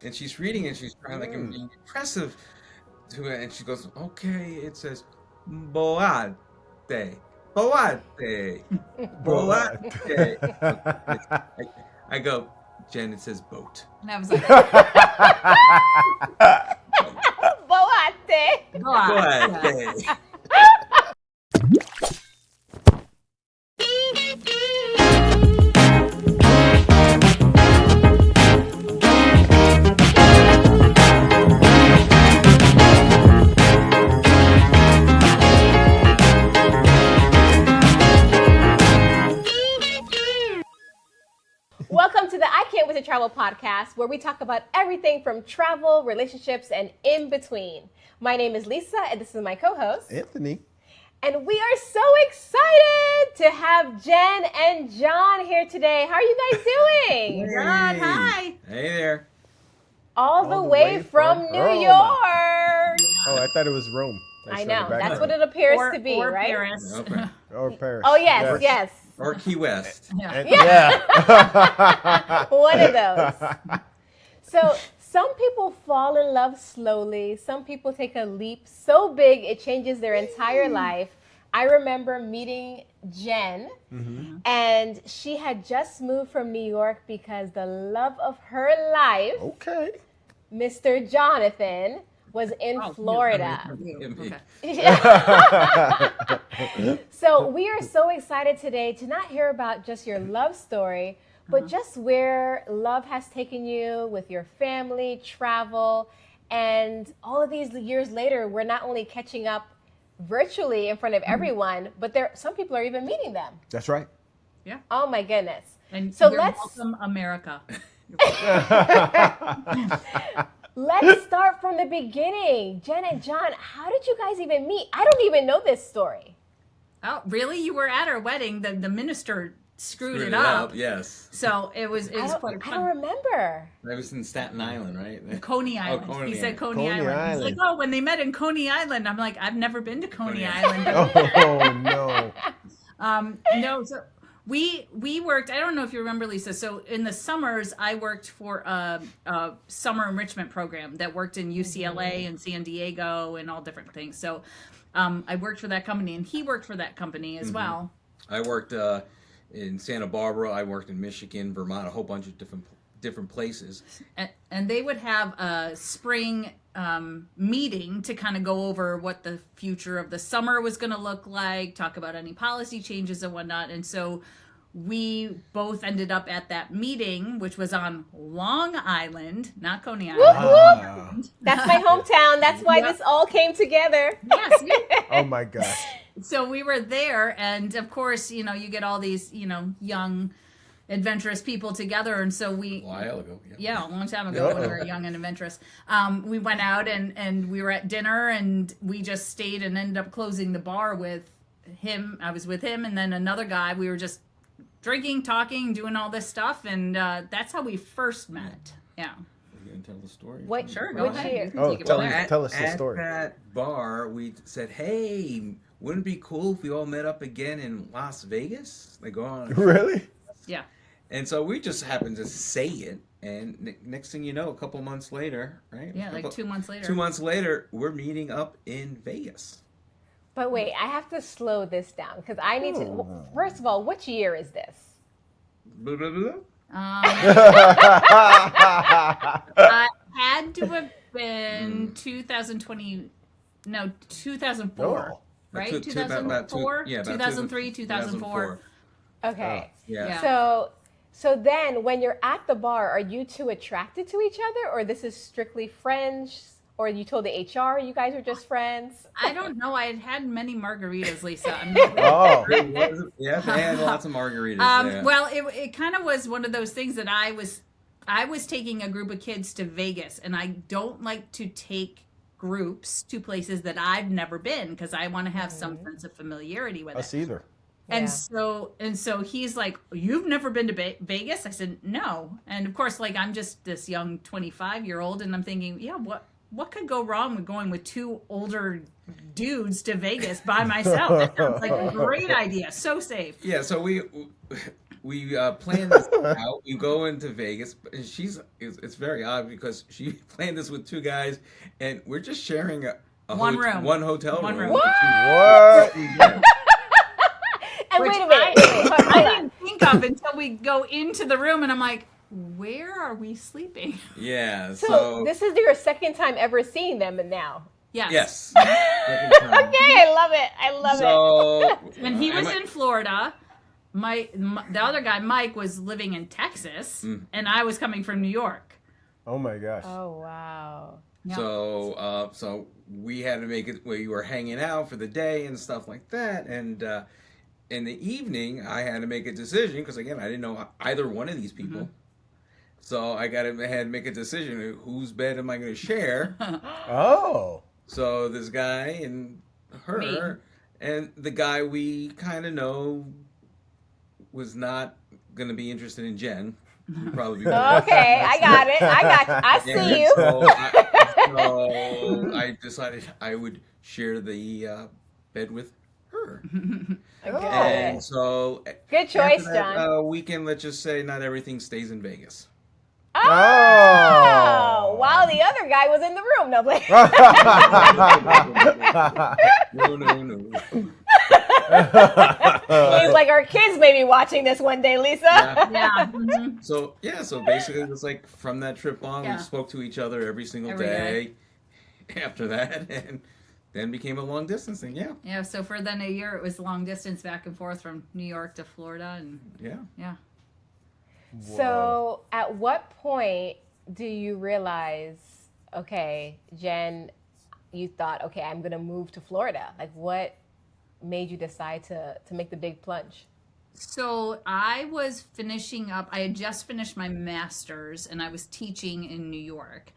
and she's reading it. She's trying like being impressive to it, and she goes, "Okay." It says, "Boate, boate, boate." I go, "Jen, it says boat." And I was like, Boate. Boate. Welcome to the ICWTT Travel Podcast, where we talk about everything from travel, relationships, and in between. My name is Lisa, and this is my co-host, Anthony. And we are so excited to have Jen and Jon here today. How are you guys doing? Jon, hi. Hey there. All the way from New Rome. York. Oh, I thought it was Rome. I know. That's what it appears to be, or right? Paris. Okay. Or Paris. Oh, yes. Or Key West. Yeah. One of those. So some people fall in love slowly. Some people take a leap so big it changes their entire life. I remember meeting Jen, and she had just moved from New York because the love of her life, Okay. Mr. Jonathan, was in Florida. Okay. So we are so excited today to not hear about just your love story, but just where love has taken you with your family, travel, and all of these years later, we're not only catching up virtually in front of everyone, but some people are even meeting them. That's right. Yeah. Oh my goodness. And So you're let's- welcome, America. Let's start from the beginning. Jen and Jon, how did you guys even meet? I don't even know this story. Oh, really? You were at our wedding. The minister screwed it up. Yes. So it was I quite don't fun. remember. That was in Staten Island, right? Coney Island. Coney He said Island. Coney Coney Island. He's like, Island. oh, when they met in Coney Island. I'm like, I've never been to Coney Coney Island. Oh, no. No, so we worked. I don't know if you remember, Lisa. So in the summers, I worked for a summer enrichment program that worked in UCLA and San Diego and all different things. So I worked for that company, and he worked for that company as well. I worked in Santa Barbara. I worked in Michigan, Vermont, a whole bunch of different places. And they would have a spring meeting to kind of go over what the future of the summer was going to look like, talk about any policy changes and whatnot. And so we both ended up at that meeting, which was on Long Island, not Coney Island. Whoop. That's my hometown. That's why this all came together. Yes. Oh, my gosh. So we were there, and of course, you get all these, young, adventurous people together, and so we... A while ago. Yeah, a long time ago when we were young and adventurous. We went out and we were at dinner, and we just stayed and ended up closing the bar with him. I was with him, and then another guy. We were just drinking, talking, doing all this stuff, and that's how we first met. Yeah. You gonna tell the story? What? Sure, go Which ahead. year? You can Oh, take it tell away. me. Tell us the At story. that bar, we said, "Hey, wouldn't it be cool if we all met up again in Las Vegas? Like go on." Really? Yeah. And so we just happened to say it, and next thing you know, a couple months later, right? Yeah, like 2 months later. 2 months later, we're meeting up in Vegas. But wait, I have to slow this down because I need to. Well, first of all, which year is this? Blah, blah, blah. Had to have been 2020. No, 2004. Oh. Right? About 2004? yeah, about 2003, 2004. Okay. Yeah. So then, when you're at the bar, are you two attracted to each other, or this is strictly friends? Or you told the HR you guys were just friends? I don't know. I had had many margaritas, Lisa. Oh. Yeah, they had lots of margaritas. Yeah. Well, it kind of was one of those things that I was taking a group of kids to Vegas, and I don't like to take groups to places that I've never been because I want to have some sense of familiarity with Us it. either. And Yeah. so he's like, "You've never been to Vegas?" I said, "No." And of course, like I'm just this young 25-year-old, and I'm thinking, yeah, what could go wrong with going with two older dudes to Vegas by myself? That sounds like a great idea. So safe. Yeah, so we planned this out. We go into Vegas, and it's very odd because she planned this with two guys, and we're just sharing One room. one hotel One room. room. What? And Which wait a minute. I didn't think of until we go into the room, and I'm like, where are we sleeping? Yeah. So this is your second time ever seeing them now. Yes. Yes. Okay, I love it. I love it. When he was in Florida, the other guy, Mike, was living in Texas, and I was coming from New York. Oh my gosh. Oh wow. Yeah. So we had to make it where you were hanging out for the day and stuff like that, and in the evening I had to make a decision because again I didn't know either one of these people. So I had to make a decision of whose bed am I going to share. Oh. So this guy and her, Me. and the guy we kind of know was not going to be interested in Jen. Probably be Okay, I got it. I see you. So I decided I would share the bed with her. Okay. And so Good choice, after that, John. weekend, let's just say not everything stays in Vegas. Oh, while the other guy was in the room. No, but No. he's like, our kids may be watching this one day, Lisa. Yeah. So basically it was like from that trip on, Yeah. we spoke to each other every single Every day. After that, and then became a long distance thing. Yeah. Yeah. So for then a year, it was long distance back and forth from New York to Florida, and Yeah. So, at what point do you realize, okay, Jen, you thought, okay, I'm going to move to Florida? Like, what made you decide to make the big plunge? So I was finishing up. I had just finished my master's, and I was teaching in New York.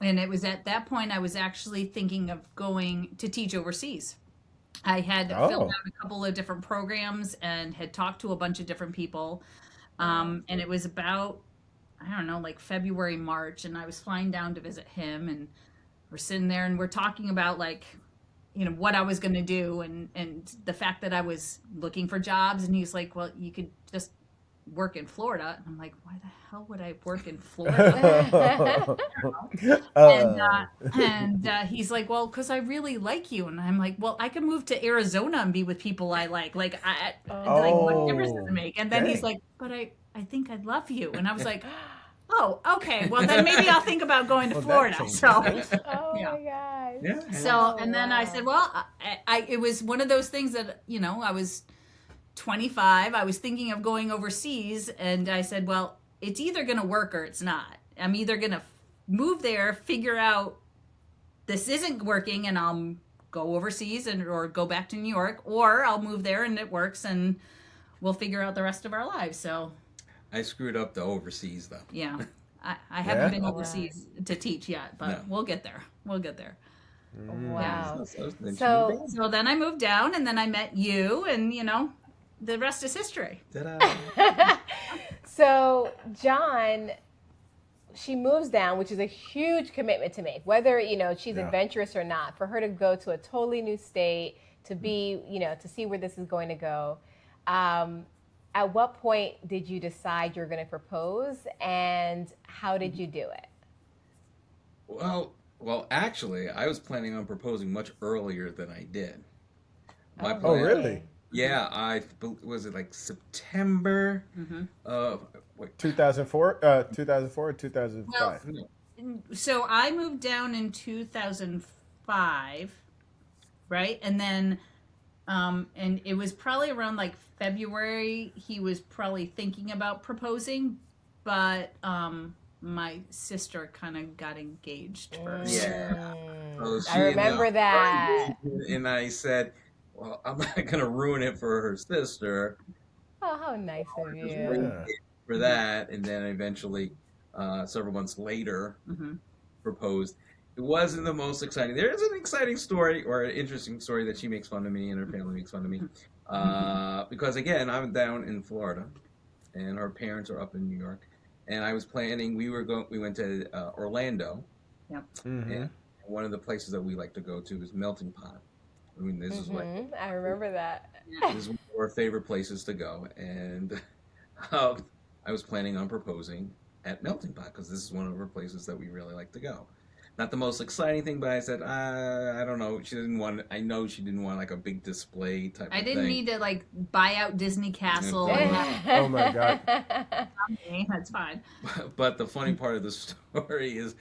And it was at that point I was actually thinking of going to teach overseas. I had filled out a couple of different programs and had talked to a bunch of different people. And it was about, I don't know, like February, March, and I was flying down to visit him, and we're sitting there and we're talking about like, you know, what I was going to do and the fact that I was looking for jobs. And he's like, well, you could just work in Florida. And I'm like, why the hell would I work in Florida? And he's like, well, because I really like you. And I'm like, well, I can move to Arizona and be with people I like. Like, what difference does it make? And then he's like, but I think I love you. And I was like, oh, okay. Well, then maybe I'll think about going to Florida. So, Oh my gosh. Yeah. so, and then I said, well, it was one of those things that, you know, I was 25. I was thinking of going overseas. And I said, well, it's either going to work or it's not. I'm either going to move there, figure out this isn't working, and I'll go overseas or go back to New York, or I'll move there and it works and we'll figure out the rest of our lives. So I screwed up the overseas though. yeah, I haven't been overseas to teach yet, but No. we'll get there. We'll get there. Wow. So, So then I moved down, and then I met you, and you know, the rest is history. ta-da. So, John, she moves down, which is a huge commitment to make, whether, you know, she's adventurous or not, for her to go to a totally new state, to be, you know, to see where this is going to go. At what point did you decide you're going to propose, and how did you do it? Well, actually, I was planning on proposing much earlier than I did. My Oh, plan, really? Yeah, was it like September of 2004, 2004 or 2005? So I moved down in 2005, right? And then, and it was probably around like February, he was probably thinking about proposing, but my sister kind of got engaged first. Yeah. So I remember that. And I said, well, I'm not going to ruin it for her sister. Oh, how nice of Just you. wait for that. And then eventually, several months later, proposed. It wasn't the most exciting. There is an exciting story or an interesting story that she makes fun of me and her family makes fun of me. Because again, I'm down in Florida and her parents are up in New York. And I was planning, we went to Orlando. Yep. And one of the places that we like to go to is Melting Pot. I mean, this is like, I remember that. this is one of our favorite places to go. And I was planning on proposing at Melting Pot because this is one of her places that we really like to go. Not the most exciting thing, but I said, I don't know. She didn't want. I know she didn't want like a big display type. I of didn't thing. need to like buy out Disney Castle. Oh my God. That's fine. But the funny part of the story is,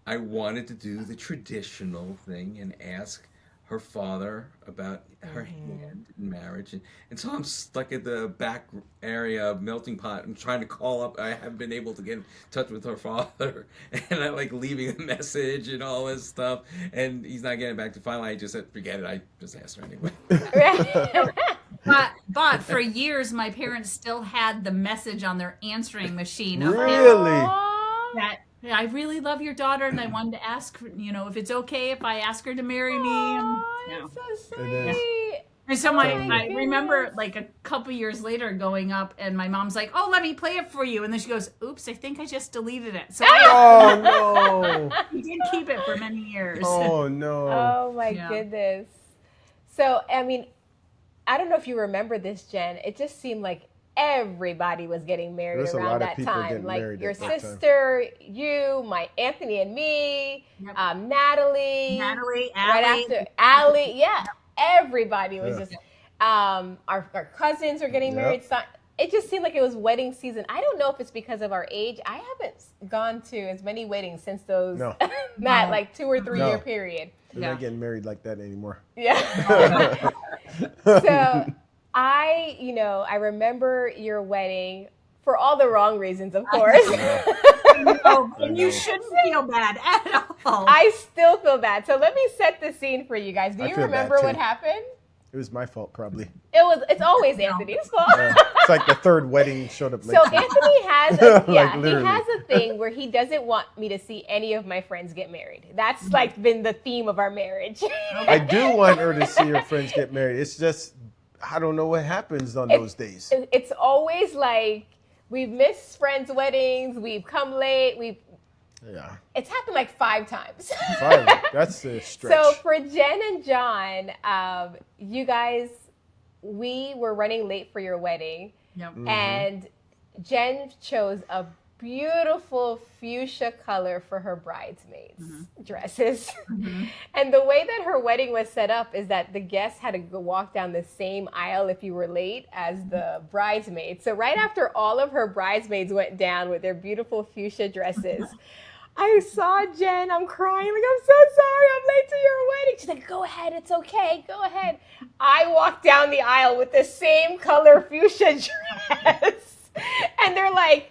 I wanted to do the traditional thing and ask her father about her hand in marriage, and so I'm stuck at the back area of Melting Pot. I'm trying to call up. I haven't been able to get in touch with her father, and I like leaving a message and all this stuff, and he's not getting back to. Finally, I just said, "Forget it." I just asked her anyway. But for years, my parents still had the message on their answering machine of him Really? that I really love your daughter, and I wanted to ask, if it's okay if I ask her to marry me. And, That's so It is. sweet. and so my I remember goodness. like a couple years later going up, and my mom's like, "Oh, let me play it for you," and then she goes, "Oops, I think I just deleted it." So Oh no. we did keep it for many years. Oh no. Oh my Yeah. goodness. So, I mean, I don't know if you remember this, Jen. It just seemed like everybody was getting married There's a around lot of that people time. getting Like married your at that time. sister, you, my Anthony and me, Yep. Natalie, Natalie, right Allie, after Allie. Yeah, everybody was Yeah. just. Our cousins were getting Yep. married. So it just seemed like it was wedding season. I don't know if it's because of our age. I haven't gone to as many weddings since those No. that like 2 or 3 No. year period. They're not getting married like that anymore. Yeah. So I remember your wedding for all the wrong reasons, of course. And you shouldn't feel bad at all. I still feel bad. So let me set the scene for you guys. Do I you feel bad, remember what too. happened? It was my fault, probably. It's always Anthony's fault. It's like the third wedding showed up late. So Anthony has he literally. has a thing where he doesn't want me to see any of my friends get married. That's like been the theme of our marriage. I do want her to see her friends get married. It's just, I don't know what happens on those days. It's always like we've missed friends' weddings, we've come late, Yeah. it's happened like 5 times. 5. That's a stretch. So for Jen and Jon, you guys, we were running late for your wedding, Yep. and Jen chose a beautiful fuchsia color for her bridesmaids dresses. And the way that her wedding was set up is that the guests had to go walk down the same aisle if you were late as the bridesmaids. So right after all of her bridesmaids went down with their beautiful fuchsia dresses, I saw Jen, I'm crying, like, I'm so sorry, I'm late to your wedding. She's like, go ahead, it's okay, go ahead. I walked down the aisle with the same color fuchsia dress. And they're like,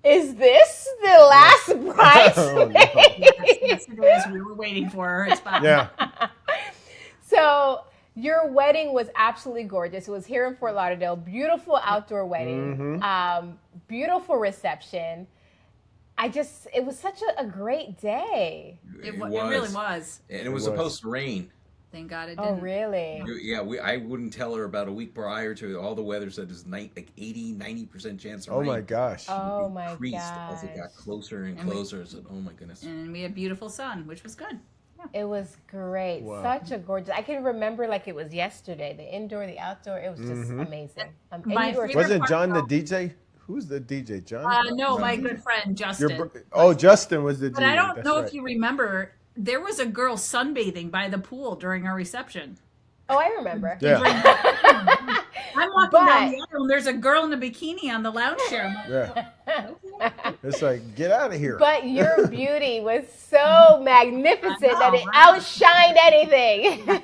is this the last bridesmaid? Yes, it is. We were waiting for her. It's fine. Yeah. So your wedding was absolutely gorgeous. It was here in Fort Lauderdale. Beautiful outdoor wedding. Beautiful reception. It was such a great day. It really was. And it was was. supposed to rain. Thank God it Oh, didn't. really? Yeah, I wouldn't tell her about a week prior to all the weather said there's like 80, 90% chance of Oh rain. my gosh. Oh, my Increased as it got gosh. closer and And we- closer. I said, oh my goodness. And we had beautiful sun, which was good. It was great. Wow. Such a gorgeous. I can remember like it was yesterday. The indoor, the outdoor. It was just amazing. And My you were- favorite- Wasn't John the DJ? Who's the DJ? John? No, my good friend Justin. Justin was the DJ. But I don't That's know right. if you remember, there was a girl sunbathing by the pool during our reception. Oh, I remember. Yeah. I'm walking But- down the aisle, and there's a girl in a bikini on the lounge chair. I'm like, Yeah. It's like, get out of here. But your beauty was so magnificent that it outshined anything.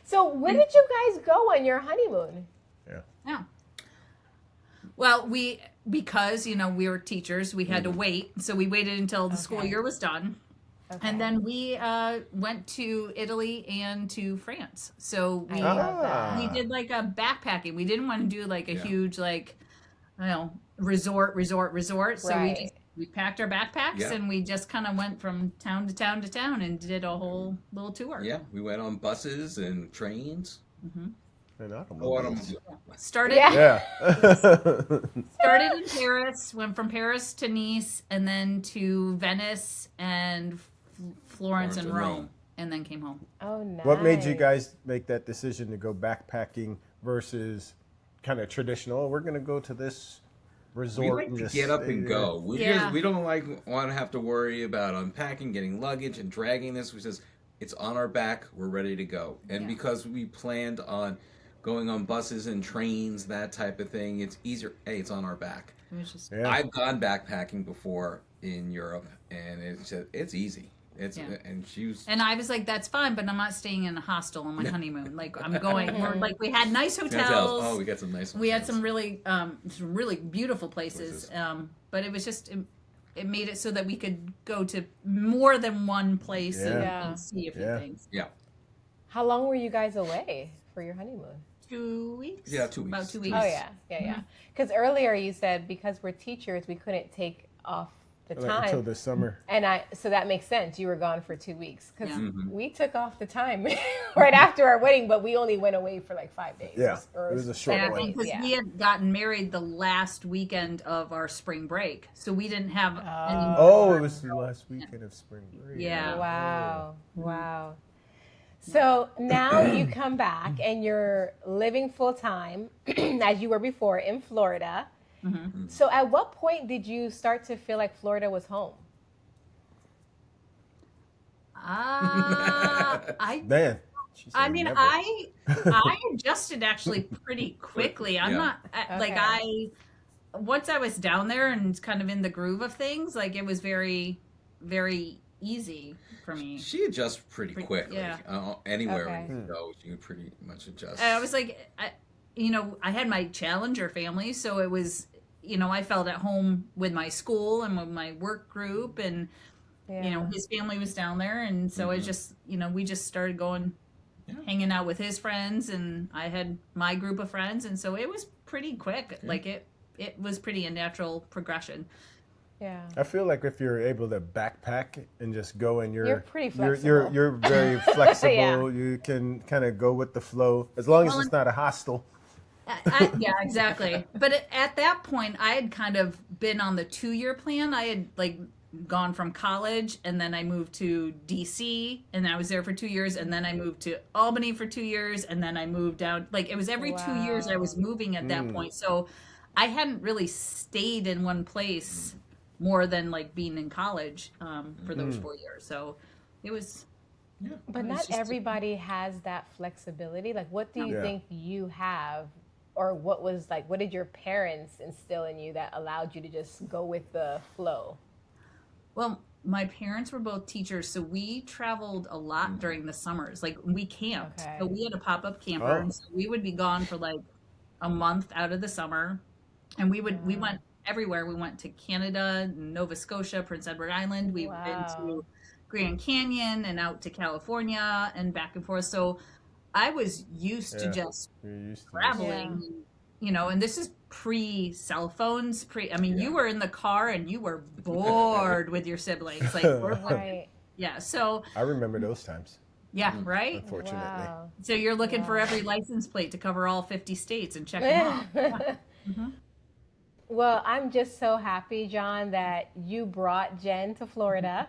So where did you guys go on your honeymoon? yeah. Well, because we were teachers, we had to wait. So we waited until the school year was done. Okay. And then we went to Italy and to France. So we love that. we did like a backpacking. We didn't want to do like a Yeah. huge resort. So Right. we packed our backpacks Yeah. and we just kind of went from town to town to town and did a whole little tour. Yeah, we went on buses and trains. And Automobiles. Started Yeah. started in Paris, went from Paris to Nice, and then to Venice and Florence and Rome, and then came home. Oh, nice. What made you guys make that decision to go backpacking versus kind of traditional. We're gonna go to this resort. We like and to just get up and go. We Yeah. we don't want to have to worry about unpacking, getting luggage, and dragging this. We says it's on our back. We're ready to go. And Yeah. because we planned on going on buses and trains, that type of thing, it's easier. Hey, it's on our back. It was just Yeah. I've gone backpacking before in Europe, and it's easy. It's Yeah. and she was. And I was like, that's fine, but I'm not staying in a hostel on my honeymoon. Like, I'm going. Like, we had nice hotels. Oh, we got some nice ones. We had some really beautiful places. But it was just, it made it so that we could go to more than one place Yeah. and see a few Yeah. things. Yeah. How long were you guys away for your honeymoon? 2 weeks? Yeah, 2 weeks. About 2 weeks. Oh yeah. Because earlier you said because we're teachers, we couldn't take off the time until the summer. And so that makes sense. You were gone for 2 weeks because Yeah. we took off the time right after our wedding, but we only went away for like 5 days. Yeah, Or it was a short Yeah, one. because Yeah. we had gotten married the last weekend of our spring break, so we didn't have any. Oh, it was the last weekend of spring break. Yeah. Wow. So now you come back and you're living full time as you were before in Florida. Mhm. So at what point did you start to feel like Florida was home? Man. she said I mean, never. I adjusted actually pretty quickly. I'm Yeah. not like Okay. once I was down there and kind of in the groove of things, like it was very, very easy for me. She adjusts pretty quickly. yeah. Anywhere Okay. we can go, she would pretty much adjust. I was like, I had my Challenger family, so it was, I felt at home with my school and with my work group, and his family was down there, and so it just, we just started going, hanging out with his friends, and I had my group of friends, and so it was pretty quick. Yeah. Like it was pretty a natural progression. Yeah. I feel like if you're able to backpack and just go and You're pretty you're flexible. very flexible. Yeah. You can kind of go with the flow as long as Well, it's not a hostel. Yeah, exactly. But at that point, I had kind of been on the 2-year plan. I had like gone from college, and then I moved to DC, and I was there for 2 years, and then I moved to Albany for 2 years, and then I moved down. Like it was every 2 years I was moving at that point. So I hadn't really stayed in one place more than like being in college for those 4 years. So it was. Yeah. But It was not just everybody has that flexibility. Like, what do you Yeah. think you have, or what did your parents instill in you that allowed you to just go with the flow? Well, my parents were both teachers, so we traveled a lot during the summers. Like we camped. Okay. So we had a pop-up camper, Oh. and so we would be gone for like a month out of the summer. And we went everywhere. We went to Canada, Nova Scotia, Prince Edward Island. We've been to Grand Canyon and out to California and back and forth. So I was used to Yeah. just You're used to traveling, and this is pre-cell phones. You were in the car and you were bored with your siblings. Like, Right. yeah. So, I remember those times, yeah, right? unfortunately. Wow. So you're looking for every license plate to cover all 50 states and check them off. Well, I'm just so happy, John, that you brought Jen to Florida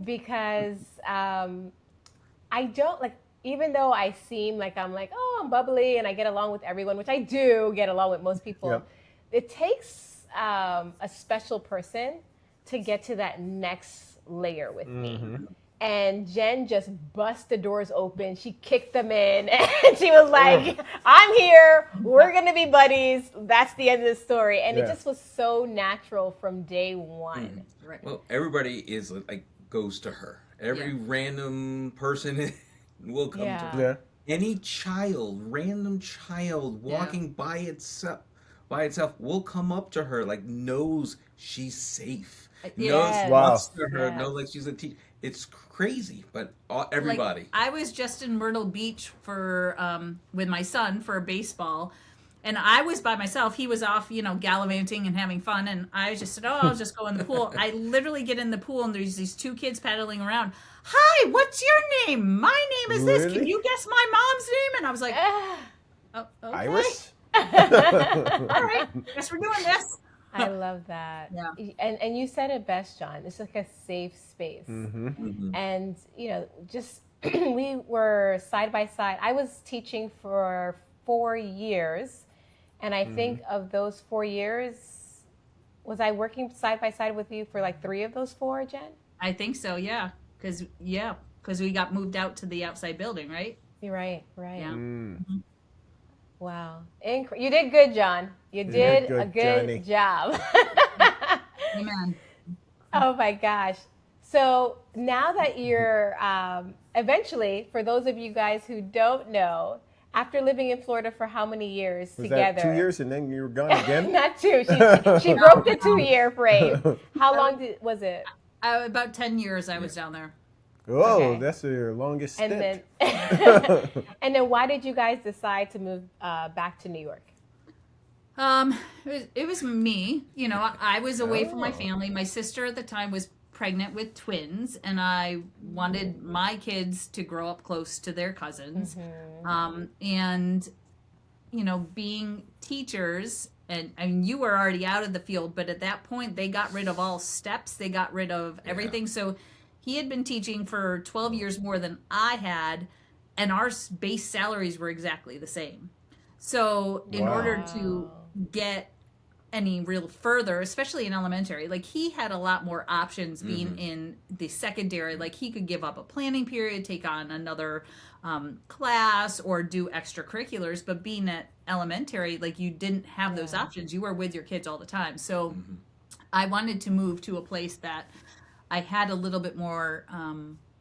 because I don't even though I seem like I'm I'm bubbly and I get along with everyone, which I do get along with most people. Yep. It takes a special person to get to that next layer with me. And Jen just bust the doors open. She kicked them in and she was like, I'm here. We're going to be buddies. That's the end of the story. And it just was so natural from day one. Right. Well, everybody is like goes to her. Every random person will come to her. Yeah. Any random child walking by itself will come up to her, like knows she's safe. Yes. Knows Wow. wants to her, Yes. knows like she's a teacher. It's crazy, but everybody. Like, I was just in Myrtle Beach for with my son for baseball, and I was by myself. He was off, gallivanting and having fun, and I just said, I'll just go in the pool. I literally get in the pool, and there's these 2 kids paddling around. Hi, what's your name? My name is this. Really? Can you guess my mom's name? And I was like, oh, okay. Iris? All right, guess we're doing this. I love that. Yeah. And you said it best, John. It's like a safe space. Mm-hmm. And, just we were side by side. I was teaching for 4 years, And I think of those 4 years, was I working side by side with you for like 3 of those 4, Jen? I think so, yeah. Because we got moved out to the outside building, right? You're right. Yeah. Wow. You did good, Jon. You did a good job. Amen. Oh my gosh. So now that you're eventually, for those of you guys who don't know, after living in Florida for how many years Was together? that 2 years and then you were gone again? Not 2. She broke the 2-year frame. How long was it? About 10 years I was down there. Oh, Okay. that's your longest stint. And then, and then why did you guys decide to move back to New York? It was me. You know, I was away from my family. My sister at the time was pregnant with twins, and I wanted my kids to grow up close to their cousins. And, you know, being teachers, and I mean, you were already out of the field, but at that point, they got rid of all steps. They got rid of everything. So he had been teaching for 12 years more than I had, and our base salaries were exactly the same. So in order to get any real further, especially in elementary, like he had a lot more options being in the secondary. Like he could give up a planning period, take on another class, or do extracurriculars. But being at elementary, like you didn't have those options. You were with your kids all the time. So I wanted to move to a place that I had a little bit more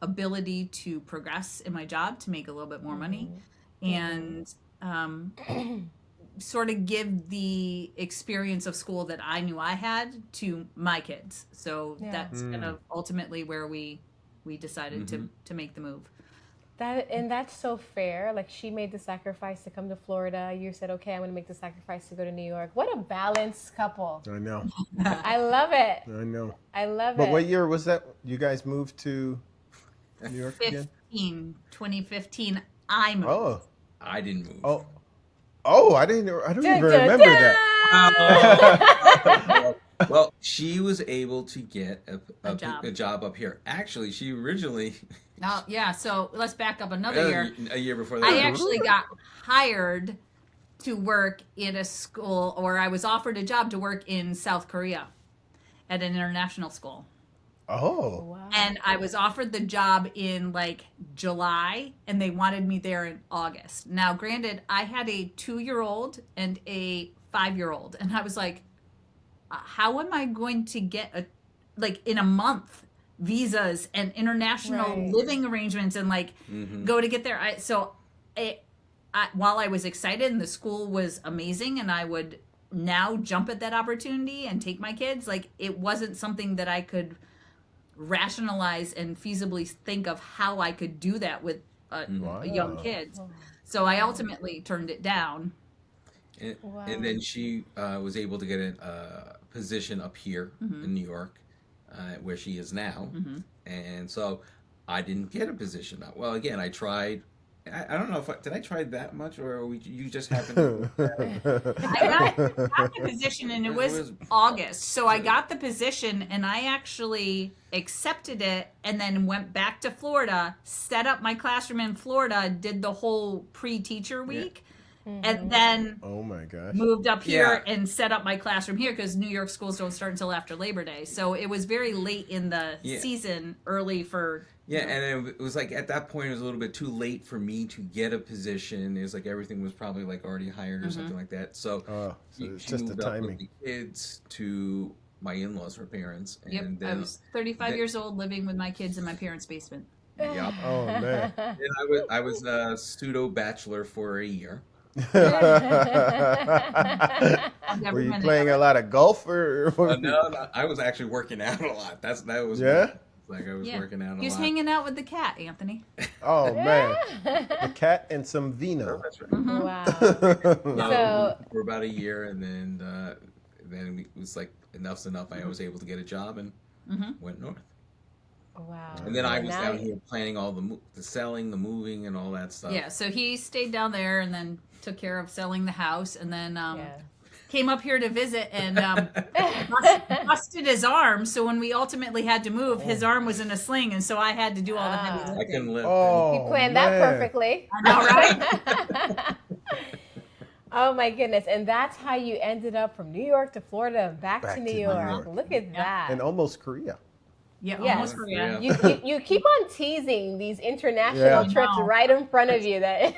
ability to progress in my job, to make a little bit more money, and sort of give the experience of school that I knew I had to my kids. So that's kind of ultimately where we decided to make the move. That's so fair. Like she made the sacrifice to come to Florida. You said, okay, I'm going to make the sacrifice to go to New York. What a balanced couple. I know. I love it. I know. I love it. But what year was that? You guys moved to New York again? 2015, I moved. Oh. I didn't move. I don't even remember that. Well, she was able to get a job up here. Actually, she originally... Oh, yeah, so let's back up another year. A year before that. I actually got hired to work in a school, or I was offered a job to work in South Korea at an international school. Oh. Wow. And I was offered the job in like July, and they wanted me there in August. Now, granted, I had a 2-year-old and a 5-year-old, and I was like, how am I going to get in a month, visas and international living arrangements and go to get there? While I was excited and the school was amazing, and I would now jump at that opportunity and take my kids, it wasn't something that I could rationalize and feasibly think of how I could do that with young kids. So I ultimately turned it down. And then she was able to get a position up here in New York, where she is now. And so I didn't get a position. Well, again, I tried. I don't know did I try that much, or you just happened to... I got the position, and it was August. So I got the position, and I actually accepted it, and then went back to Florida, set up my classroom in Florida, did the whole pre-teacher week, and then oh my gosh, moved up here and set up my classroom here, because New York schools don't start until after Labor Day. So it was very late in the season, early for... Yeah, and it was at that point, it was a little bit too late for me to get a position. It was everything was probably already hired or something like that. So, it's she just the moved up timing. with the kids to my in-laws, her parents. And then, I was 35 years old, living with my kids in my parents' basement. Yep. Oh man. And I was a pseudo bachelor for a year. Were you playing a lot of golf or? No, I was actually working out a lot. That was I was working out a lot. He was hanging out with the cat, Anthony. Oh man, the cat and some vino. Oh, that's right. Wow. For about a year, and then it was enough's enough. I was able to get a job and went north. Wow. And then I was down here planning all the selling, the moving, and all that stuff. Yeah, so he stayed down there and then took care of selling the house, and then came up here to visit and busted his arm. So when we ultimately had to move, his arm was in a sling, and so I had to do all the heavy lifting. I couldn't live. You planned that perfectly. I know, right? Oh my goodness. And that's how you ended up from New York to Florida and back to New York. Look at that. And almost Korea. Yeah, Yes. almost Korea. You keep on teasing these international trips right in front of you. That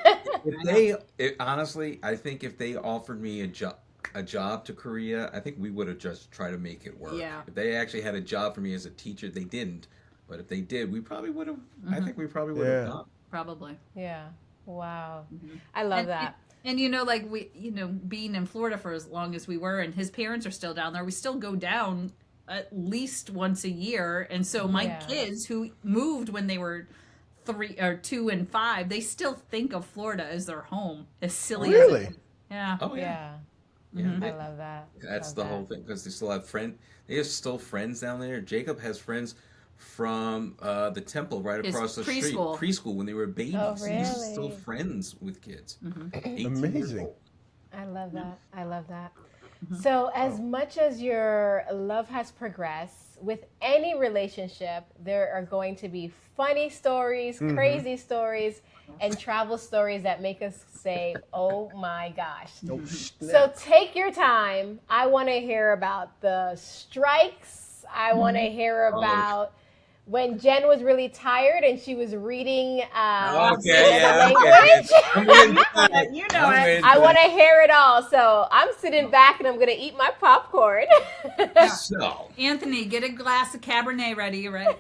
honestly, I think if they offered me a job to Korea, I think we would have just tried to make it work. Yeah. If they actually had a job for me as a teacher, they didn't. But if they did, we probably would have. I think we probably would have gone. Probably. Yeah. Wow. I love that. And like being in Florida for as long as we were, and his parents are still down there, we still go down at least once a year. And so my kids who moved when they were 2 and 5, they still think of Florida as their home. As silly as it is. Yeah. Oh yeah. I love that. That's the whole thing, because they still have friends. They have still friends down there. Jacob has friends from the temple right across the street, preschool, when they were babies. Oh, really? He's still friends with kids. Amazing. I love that. I love that. So as much as your love has progressed, with any relationship, there are going to be funny stories, crazy stories, and travel stories that make us say, oh my gosh. So take your time. I want to hear about the strikes. I want to hear about when Jen was really tired and she was reading language. I want to hear it all. So I'm sitting back and I'm going to eat my popcorn. So, Anthony, get a glass of Cabernet ready, right?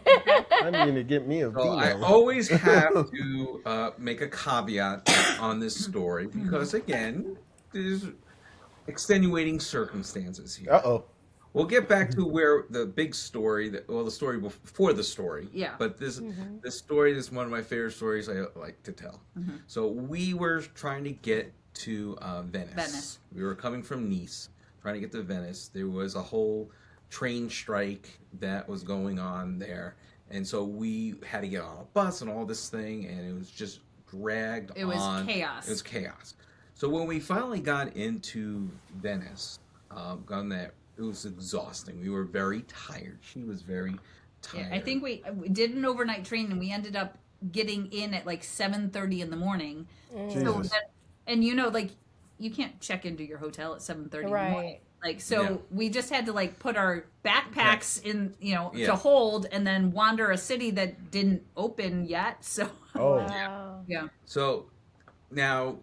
I'm going to get me a vino. I always have to make a caveat on this story because, again, there's extenuating circumstances here. Uh-oh. We'll get back to where the big story, the story before the story. Yeah. But this story is one of my favorite stories I like to tell. So we were trying to get to Venice. We were coming from Nice, trying to get to Venice. There was a whole train strike that was going on there. And so we had to get on a bus and all this thing, and it was just dragged on. It was chaos. It was chaos. So when we finally got into Venice, gone there, it was exhausting. We were very tired. She was very tired. Yeah, I think we did an overnight train, and we ended up getting in at like 7:30 in the morning. So and you can't check into your hotel at 7:30 in the morning. We just had to put our backpacks in, to hold, and then wander a city that didn't open yet. So So now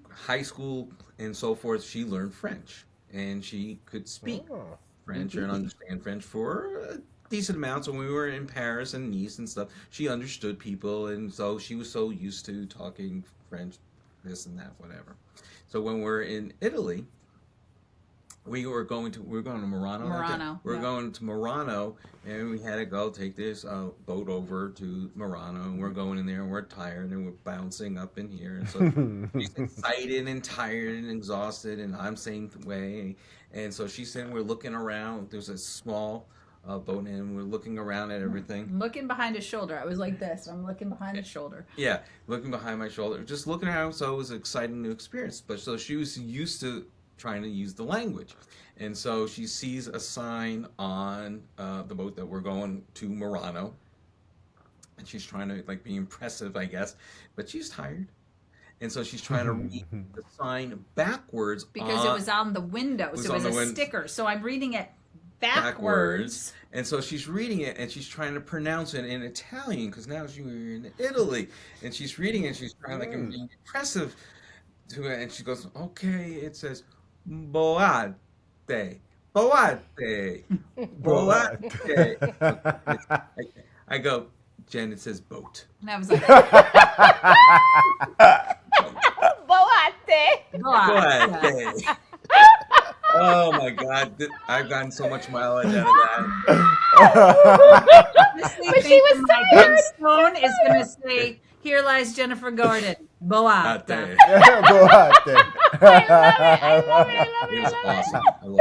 high school and so forth, she learned French. And she could speak French and understand French for a decent amount. So when we were in Paris and Nice and stuff, she understood people. And so she was so used to talking French, this and that, whatever. So when we're in Italy, we were going to Murano. We were going to Murano, and we had to go take this boat over to Murano, and we're going in there, and we're tired, and we're bouncing up in here, and so she's excited and tired and exhausted, and I'm same way, and so she's saying we're looking around. There's a small boat, and we're looking around at everything. Looking behind his shoulder. I was like this. I'm looking behind his shoulder. Yeah, looking behind my shoulder, just looking around. So it was an exciting new experience. But so she was used to trying to use the language, and so she sees a sign on the boat that we're going to Murano, and she's trying to be impressive, I guess, but she's tired, and so she's trying to read the sign backwards because it was on the window, so it was a sticker. So I'm reading it backwards, and so she's reading it, and she's trying to pronounce it in Italian because now she's in Italy, and she's reading it, and she's trying to be impressive to it, and she goes, okay, it says Boate. I go, Jen, it says boat. And I was like, Boate. Oh my God, I've gotten so much mileage out of that. But she was tired. Phone is going to say, "Here lies Jennifer Gordon." Boate. Boate. I love it. It was awesome. I love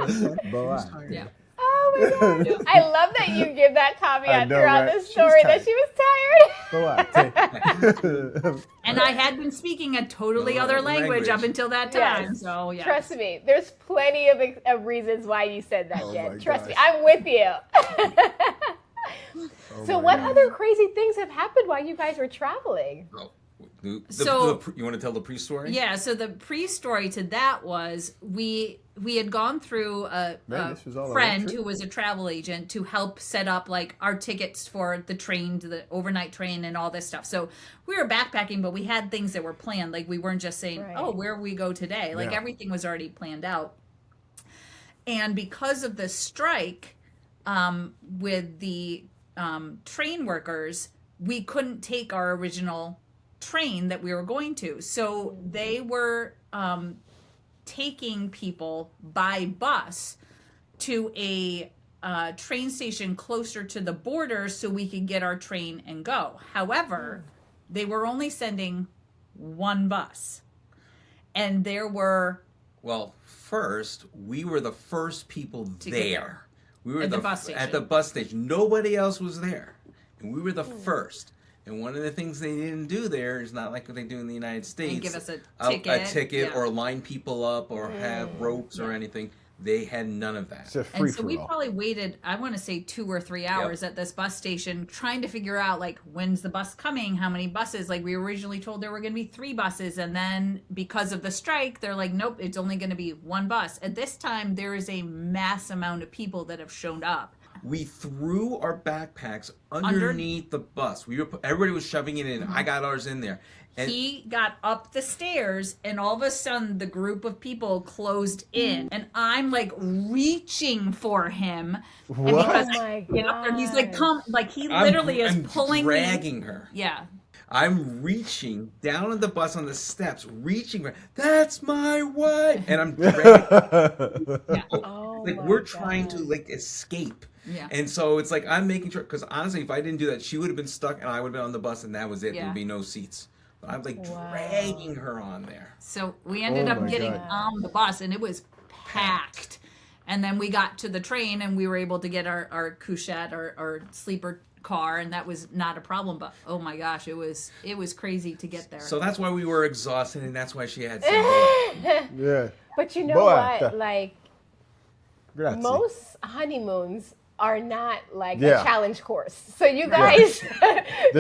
it. Boate. Yeah. Oh my God. I love that you give that caveat throughout the story that she was tired. And I had been speaking a totally other language up until that time. Yes. So yeah. Trust me, there's plenty of reasons why you said that, Jen. Trust me, I'm with you. So what other crazy things have happened while you guys were traveling? Well, You want to tell the pre-story? Yeah, so the pre-story to that was we had gone through a friend who was a travel agent to help set up like our tickets for the train, to the overnight train and all this stuff. So we were backpacking, but we had things that were planned. Like we weren't just saying, oh, where we go today? Like everything was already planned out. And because of the strike with the train workers, we couldn't take our original train that we were going to. So they were taking people by bus to a train station closer to the border so we could get our train and go. However, they were only sending one bus. And there were... Well, first, we were the first people there. We were at the bus station. At the bus station. Nobody else was there. And we were the first. And one of the things they didn't do there is not like what they do in the United States. And give us a ticket. Or line people up or have ropes or anything. They had none of that. And so we probably waited, I want to say 2 or 3 hours at this bus station trying to figure out, like, when's the bus coming? How many buses? Like, we were originally told there were going to be 3 buses. And then because of the strike, they're like, nope, it's only going to be 1 bus. At this time, there is a mass amount of people that have shown up. We threw our backpacks underneath the bus. Everybody was shoving it in. I got ours in there. And he got up the stairs, and all of a sudden, the group of people closed in, and I'm like reaching for him. What? And because I get up there, and he's like, "Come!" Like he literally is pulling, dragging her. Yeah. I'm reaching down on the bus on the steps, reaching her. That's my wife, and I'm dragging. We're trying to like escape. Yeah. And so it's like I'm making sure, because honestly, if I didn't do that, she would have been stuck, and I would have been on the bus, and that was it. There would be no seats. I'm like dragging her on there. So we ended up getting on the bus, and it was packed. And then we got to the train, and we were able to get our couchette, our sleeper car, and that was not a problem. But oh my gosh, it was crazy to get there. So that's why we were exhausted, and that's why she had some Yeah. But you know what? Like most honeymoons are not like a challenge course. So you guys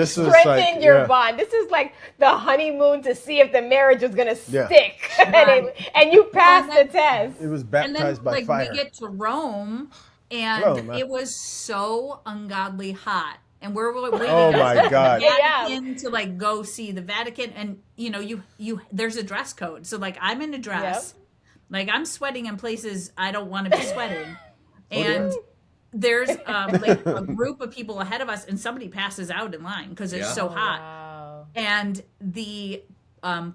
strengthened your bond. This is like the honeymoon to see if the marriage was going to stick. And you passed the test. It was baptized by fire. We get to Rome, and it was so ungodly hot. And we're waiting my God. the Vatican to like go see the Vatican. And you know, you there's a dress code. So like I'm in a dress. Like I'm sweating in places I don't want to be sweating. And there's like a group of people ahead of us, and somebody passes out in line because it's so hot. Wow. And the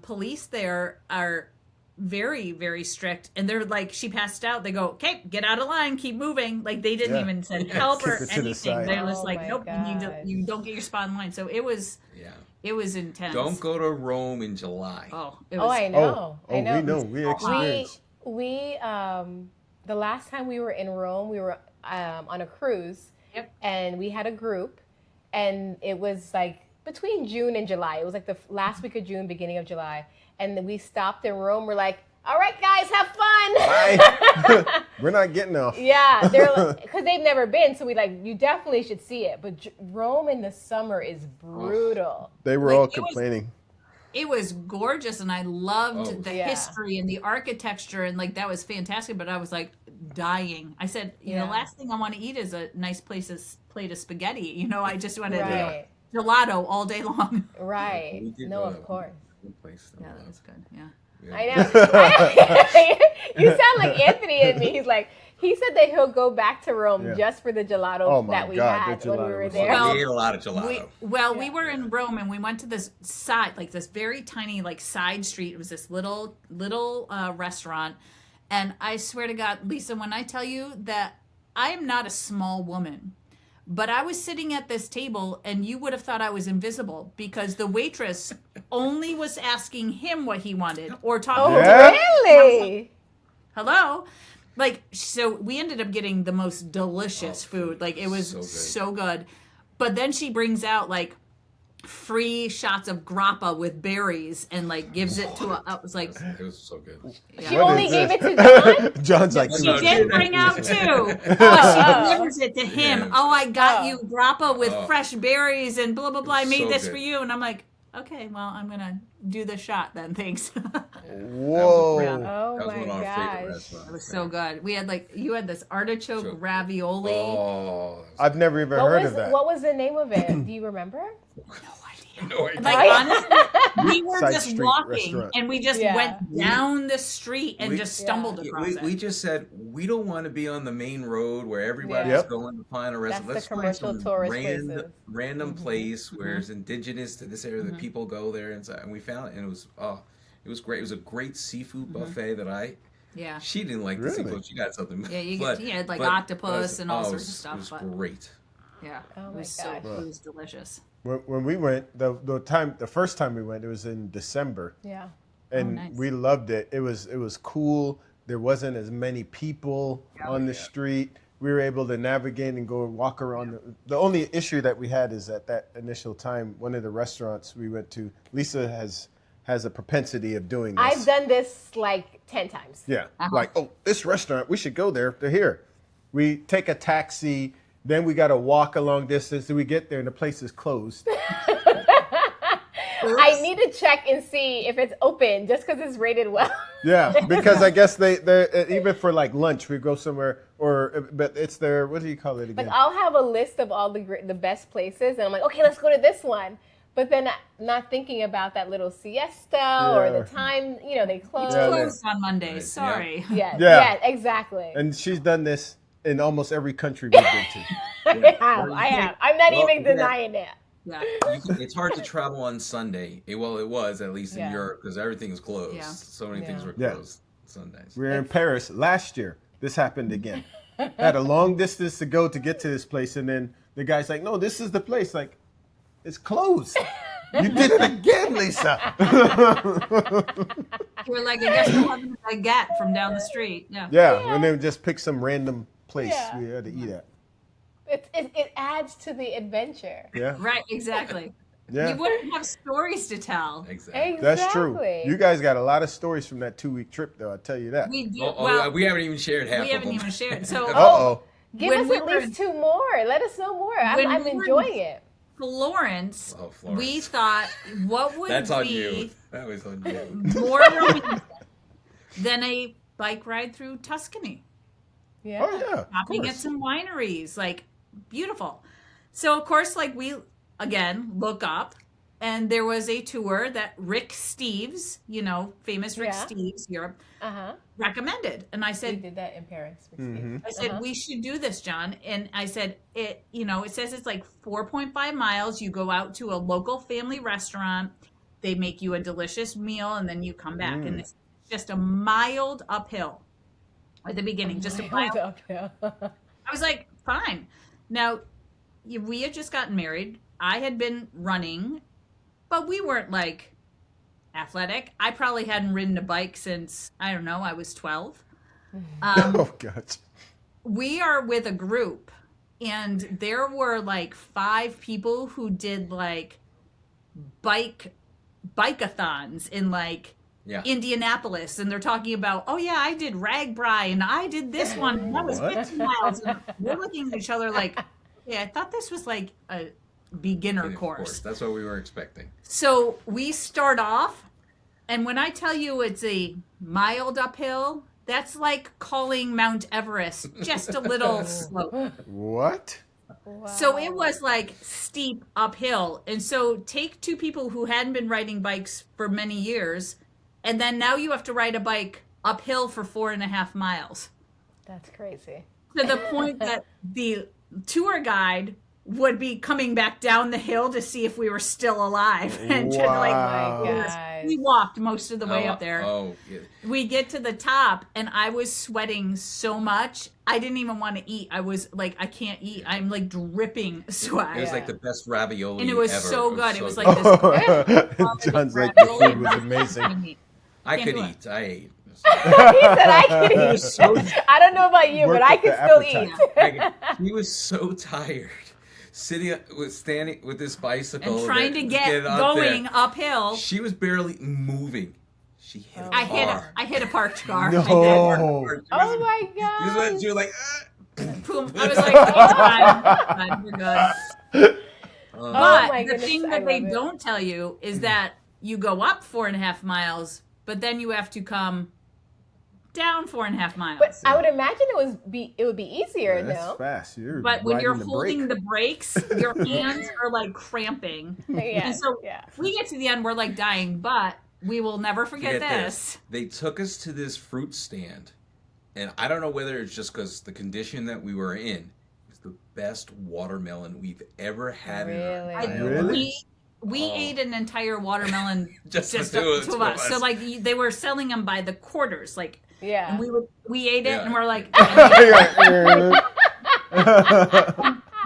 police there are very, very strict, and they're like, she passed out. They go, okay, get out of line, keep moving. Like they didn't even send help or anything. They're just like, nope, you don't get your spot in line. So it was intense. Don't go to Rome in July. I know. We know. We experienced. We the last time we were in Rome, we were on a cruise, and we had a group, and it was like between June and July. It was like the last week of June, beginning of July, and then we stopped in Rome. We're like, all right, guys, have fun. Bye. We're not getting off. Yeah, they're because they've never been, so we like, you definitely should see it. But Rome in the summer is brutal. They were all complaining. It was gorgeous, and I loved the history and the architecture, and like that was fantastic. But I was like dying. I said, the last thing I want to eat is a nice plate of spaghetti. You know, I just wanted gelato all day long. Right. No, of course. Yeah, that was good. Yeah. I know. You sound like Anthony and me. He's like, he said that he'll go back to Rome just for the gelato that we had when we were there. We ate a lot of gelato. We were in Rome, and we went to this side, like this very tiny, like side street. It was this little restaurant, and I swear to God, Lisa, when I tell you that I am not a small woman, but I was sitting at this table, and you would have thought I was invisible because the waitress only was asking him what he wanted or talking to him. Really? Hello? Like, so we ended up getting the most delicious food. Like, it was so good. But then she brings out, like, free shots of grappa with berries and, like, gives it to us. It was like... It was so good. Yeah. She only gave it to John? John's like... She did bring out, too. She delivers it to him. Yeah. Oh, I got you grappa with fresh berries and blah, blah, blah. I made this for you. And I'm like, okay, well, I'm going to do the shot then. Thanks. Whoa. Oh That was my one of our favorite gosh. restaurants. It was so good. We had you had this artichoke ravioli. Oh, I've never even heard of that. What was the name of it? Do you remember? no idea. Like, honestly, we were Side just street walking restaurant. and we just went down the street and just stumbled across it. We just said we don't want to be on the main road where everybody's Yep. going to find a restaurant. That's Let's the find commercial some tourist places. random place where it's indigenous to this area that people go there and we found it and it was great. It was a great seafood buffet that Yeah. she didn't like the Really? seafood. She got something. Yeah, you had octopus and all sorts of stuff. It was but great. yeah, Oh it my was gosh. it was delicious. When we went, the first time we went, it was in December, Yeah. and nice. we loved it. It was cool. There wasn't as many people on the street. We were able to navigate and go and walk around. The only issue that we had is at that initial time, one of the restaurants we went to, Lisa has a propensity of doing this. I've done this like 10 times. Yeah. Like, oh, this restaurant, we should go there. They're here. We take a taxi, then we got to walk a long distance. Then we get there and the place is closed. I need to check and see if it's open just because it's rated well. Yeah, because I guess they even for like lunch, we go somewhere, but it's their, what do you call it again? Like I'll have a list of all the best places and I'm like, okay, let's go to this one. But then not thinking about that little siesta or the time, they close. Yeah, Closed on Mondays. Sorry. Yeah, exactly. And she's done this in almost every country we've been to. I have. I'm not even denying it. Yeah. It's hard to travel on Sunday. It was at least in Europe because everything's closed. Yeah. So many things were Yeah. closed Sundays. We were in Paris last year. This happened again. Had a long distance to go to get to this place, and then the guy's like, "No, this is the place." Like, it's closed. You did it again, Lisa. We're like, I guess we'll have a baguette from down the street. Yeah. Yeah, and then just pick some random place we had to eat at. It adds to the adventure. Yeah, Right, exactly. yeah. You wouldn't have stories to tell. Exactly. That's true. You guys got a lot of stories from that 2-week trip, though. I'll tell you that. We do. We haven't even shared half we of haven't them. even shared. So Uh-oh. Give When us we at were least 2 more. Let us know more. When I'm we were enjoying it. Florence, Oh, Florence. we thought what would That's on be you. That was on you. more romantic than a bike ride through Tuscany. Yeah. Oh, yeah. of Stopping at course. some wineries, beautiful. So of course, we again look up, and there was a tour that Rick Steves, famous Rick Yeah. Steves, Europe, Uh-huh. recommended, and I We said, did that in Paris. I said, we should do this, John. And I said, it says it's 4.5 miles. You go out to a local family restaurant. They make you a delicious meal and then you come back. And it's just a mild uphill at the beginning, just a mild. uphill. I was like, fine. Now, we had just gotten married. I had been running, but we weren't athletic. I probably hadn't ridden a bike since, I don't know, I was 12. Oh, God. We are with a group, and there were 5 people who did bike-a-thons in Indianapolis, and they're talking about, oh yeah, I did RAGBRAI, and I did this one, and that was 15 miles. And we're looking at each other yeah, I thought this was a beginner course. That's what we were expecting. So we start off, and when I tell you it's a mild uphill, that's like calling Mount Everest just a little slope. What? Wow. So it was steep uphill. And so take 2 people who hadn't been riding bikes for many years, and then now you have to ride a bike uphill for 4.5 miles. That's crazy. To the point that the tour guide would be coming back down the hill to see if we were still alive. And Wow. Guys. we walked most of the way up there. Oh, yeah. We get to the top, and I was sweating so much. I didn't even want to eat. I was I can't eat. I'm dripping sweat. It was the best ravioli And it was ever. so good. It was good. this. John's like, the food was amazing. I Can't could do it. eat. I ate. He said I can eat. So, I don't know about you, Work but I up can the still appetite. eat. he was so tired, standing with this bicycle And trying to get up going there. uphill. She was barely moving. She hit a I car. hit a parked car. No. I did. Oh my god. She was like, Boom. I was like, oh, fine, we're good. Oh But my the goodness, thing I that they love it. don't tell you is that you go up 4.5 miles, but then you have to come down 4.5 miles. But I would imagine it would be easier, That's no? fast. You're But when you're riding the holding brake. the brakes, your hands are like cramping. Yeah, And so yeah. we get to the end, we're like dying, but we will never forget this. They took us to this fruit stand, and I don't know whether it's just because the condition that we were in. The best watermelon we've ever had in our entire Really? life. We ate an entire watermelon Just the just two of of us. So us. like they were selling them by the quarters, like, Yeah. and we ate it Yeah. and we're like,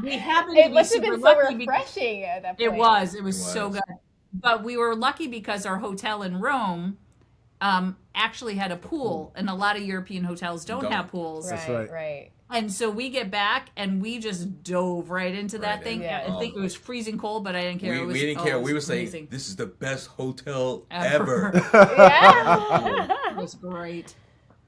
we happened to It be must have super been so lucky because refreshing at that point. it was It so was. good. But we were lucky because our hotel in Rome actually had a pool, and a lot of European hotels don't have pools. Right, right. right. And so we get back and we just dove right into that Right thing. in. Yeah. I think it was freezing cold, but I didn't care. It was, We didn't care. it We were was saying, amazing. this is the best hotel Ever. ever. Yeah. It was great.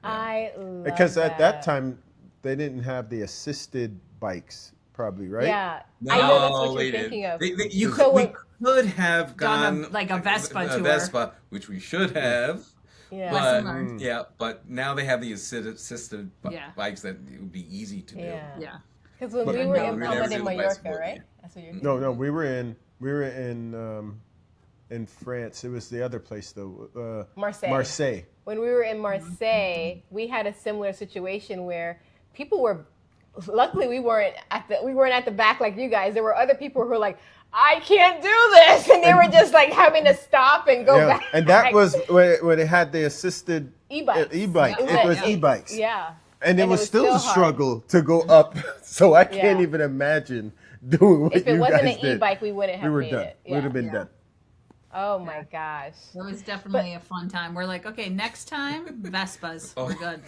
I love Because at that time, they didn't have the assisted bikes, probably, right? Yeah. No, I know that's what they you're didn't. thinking of. We could have Done gone like a Vespa tour. Vespa, which we should have. Yeah. But learned. but now they have the assisted Yeah. bikes that it would be easy to do. Yeah. Yeah. Because when But- we were No, in we Palma never de did the Mallorca, bicycle, right? yeah. That's what you're No, we were in France. It was the other place though. Marseille. Marseille. When we were in Marseille, we had a similar situation where people were. Luckily, we weren't at the back like you guys. There were other people who were like, "I can't do this," and they were just like having to stop and go back. And that was when it had the assisted E-bikes. E-bike. Yeah. It was Yeah. e-bikes. Yeah. And it was still a hard. struggle to go up. So I can't Yeah. even imagine doing what If it you wasn't guys an did. e-bike, we wouldn't have We were made done. it. We would have been Yeah. done. Oh my gosh. It was definitely a fun time. We're like, okay, next time, Vespas. Oh. We're good.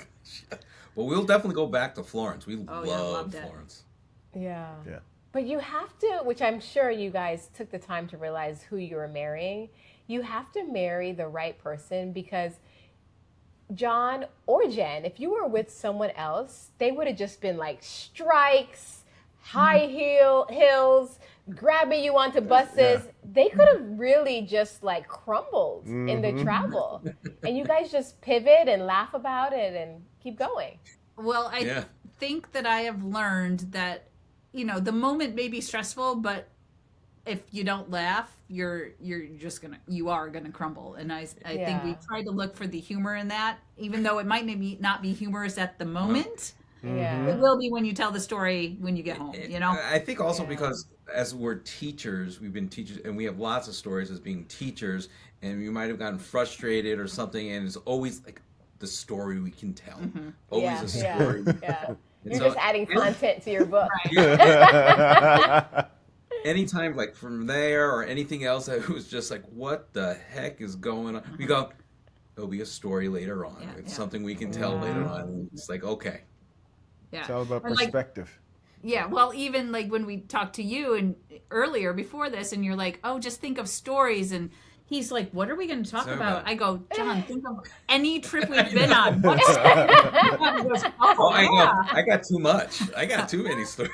Well, we'll definitely go back to Florence. We Oh, yeah, love loved it. Florence. Yeah. Yeah. But you have to, which I'm sure you guys took the time to realize who you were marrying. You have to marry the right person because John or Jen, if you were with someone else, they would have just been like strikes, high hills, grabbing you onto buses. Yeah. They could have really just like crumbled in the travel. And you guys just pivot and laugh about it and keep going. Well, I Yeah. think that I have learned that, the moment may be stressful, but if you don't laugh, you are gonna crumble. And I think we Yeah. tried to look for the humor in that, even though it might maybe not be humorous at the moment. Yeah. It will be when you tell the story when you get home, I think also Yeah. because as we're teachers, we've been teachers, and we have lots of stories as being teachers, and we might have gotten frustrated or something, and it's always like the story we can tell. Always a story. Yeah. And You're so- just adding content to your book. Anytime, like from there or anything else, that was just like, what the heck is going on? We go, it'll be a story later on. Yeah, It's yeah. something we can tell later on. It's like, okay. Yeah. It's all about And, like, perspective. Yeah, well, even like when we talked to you and earlier before this, and you're like, "Oh, just think of stories," and he's like, "What are we going to talk Sorry about?" about- I go, "John, think of any trip we've been on." What's he goes, Oh, yeah. I got too much. I got too many stories.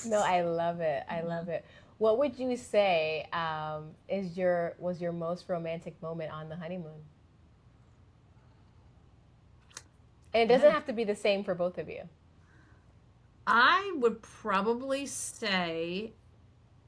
No, I love it. I love it. What would you say was your most romantic moment on the honeymoon? And it doesn't have to be the same for both of you. I would probably say,